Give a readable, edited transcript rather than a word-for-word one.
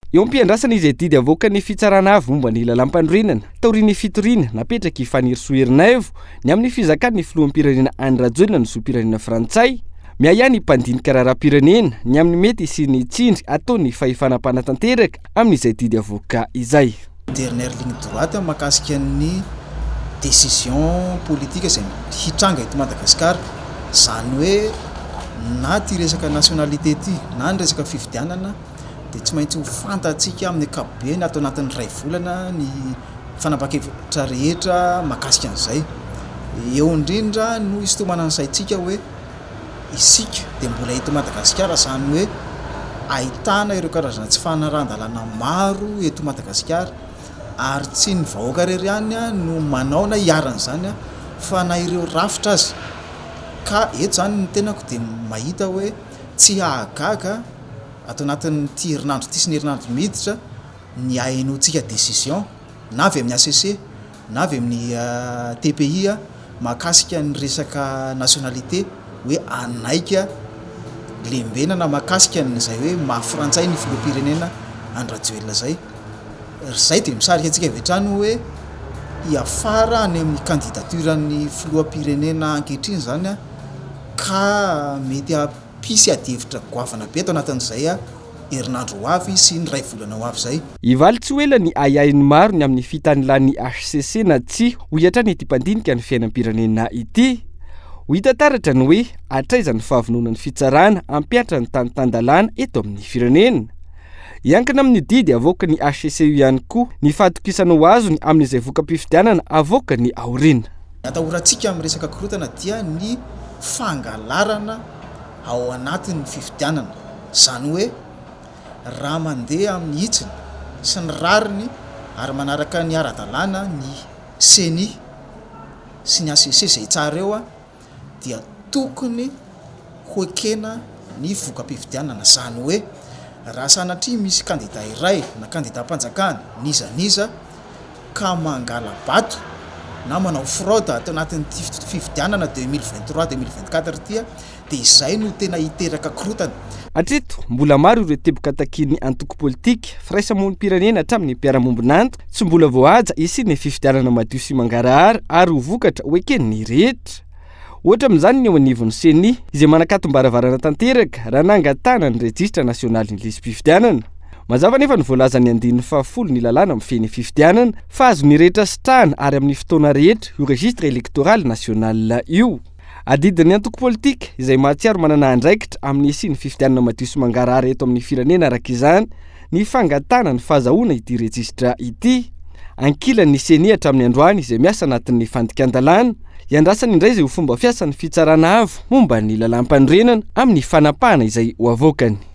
Eo am-piandrasana izay didy avoaka ny fitsarana avy momba ny lalam-pandrenana taorian'ny fitoriana napetraka ifaniry Soherinaivo ny amin'ny fizakan'ny filoham-pirenena Andry Rajoelina ny zoam-pirenena Frantsay miaia ny mpandinika raharaham-pirenena ny amin'ny mety sy ny tsindry ataony fahefanam-panatanteraka amin'izay didy avoaka izay. Dernière ligne droite mahakasika ny décision politique izay hitranga eto Madagasikara, zany hoe na ty resaka nationalité ty na ny resaka fifidianana dia tsy maintsy ho fantatsika amin'ny ankapobeny atao anatin'ny ray volana ny fanapakevitra rehetra mahakasika an'izay. Eo indrindra no isotomana ny saitsika hoe isika dia mbola eto Madagasikara, zany hoe ahitana ireo karazana tsy fanarandalana maro eto Madagasikara ary tsy ny vahoaka rery ihany no manao na hiaran'izany fa na ireo rafitra azy. Ka eto zany ny tenako dia mahita hoe tsy ahagaga atao anatin'ny ty herinandro ty sy ny herinandro miditra ny ahenontsika décision na avy amin'ny ACC na avy amin'ny TPI mahakasika ny resaka nationalité hoe anaika lembenana mahakasika n'izay hoe mahafrantsay ny filoham-pirenena Andry Rajoelina zay. Zay dia misarika antsika avy hatrany hoe hiafara any amin'ny candidature-ny filoham-pirenena ankehitriny zany ka mety pisy adihevitra goavana be atao anatin'izay herinandro ho avy sy ny ray volana ho avy zay. Ivaly tsy hoela ny ayainy maro ny amin'ny fitanilany HCC na tsy ho hiatrany ity mpandinika ny fiainam-pirenena ity. Ho hita taratra ny hoe atraizany fahavononan'ny fitsarana ampiatra ny tanitandalana eto amin'ny firenena. Iankina amin'ny didy avoaka ny HCC ihany koa ny fahatokisana ho azony amin'izay voka-pifidianana avoaka ny aoriana. Atahorantsika amin'ny resaka korotana dia ny fangalarana ao anatin'ny fifidianana, zany hoe raha mandeha amin'ny hitsiny sy ny rariny ary manaraka ny ara-dalàna ny CENI sy ny ACC izay tsara eo dia tokony hoekena ny voka-pifidianana, zany hoe raha sanatria misy kandida iray na kandida mpanjakana nizaniza ka mangala bato na manao fraude atao anatin'ny fifidianana 2023-2024 dia izay no tena hiteraka korotana. Hatreto mbola maro ireo teboka takiany antoko politika firaisamonim-pirenena hatramin'ny mpiara-mombonanto tsy mbola voahaja isiny fifidianana madio sy mangarahara ary ho vokatra hoeken'ny rehetra. Ohatra amin'izany ny eo anivon'ny CENI izay manakatom-baravarana tanteraka raha nangatana ny rejistra nasionaly ny lisy-pifidianana. Mazava nefa ny voalaza ny 110 ny lalàna amin'ny feny fifidianana fa azo ny rehetra sitrahana ary amin'ny fotoana rehetra io registre électoral national io. Adidin'ny antoko politika izay mahatsiaro manana andraikitra amin'ny isiny fifidianana madio sy mangarahara eto amin'ny firenena araka izany ny fangatana ny fahazahoana ity registra ity. Ankilan'ny CENI hatramin'ny androany izay miasa anatin'ny fandikan-dalàna iandrasany indray izay ho fomba fiasan'ny fitsarana avo momba ny lalam-pandrenana amin'ny fanapahana izay ho avoakany.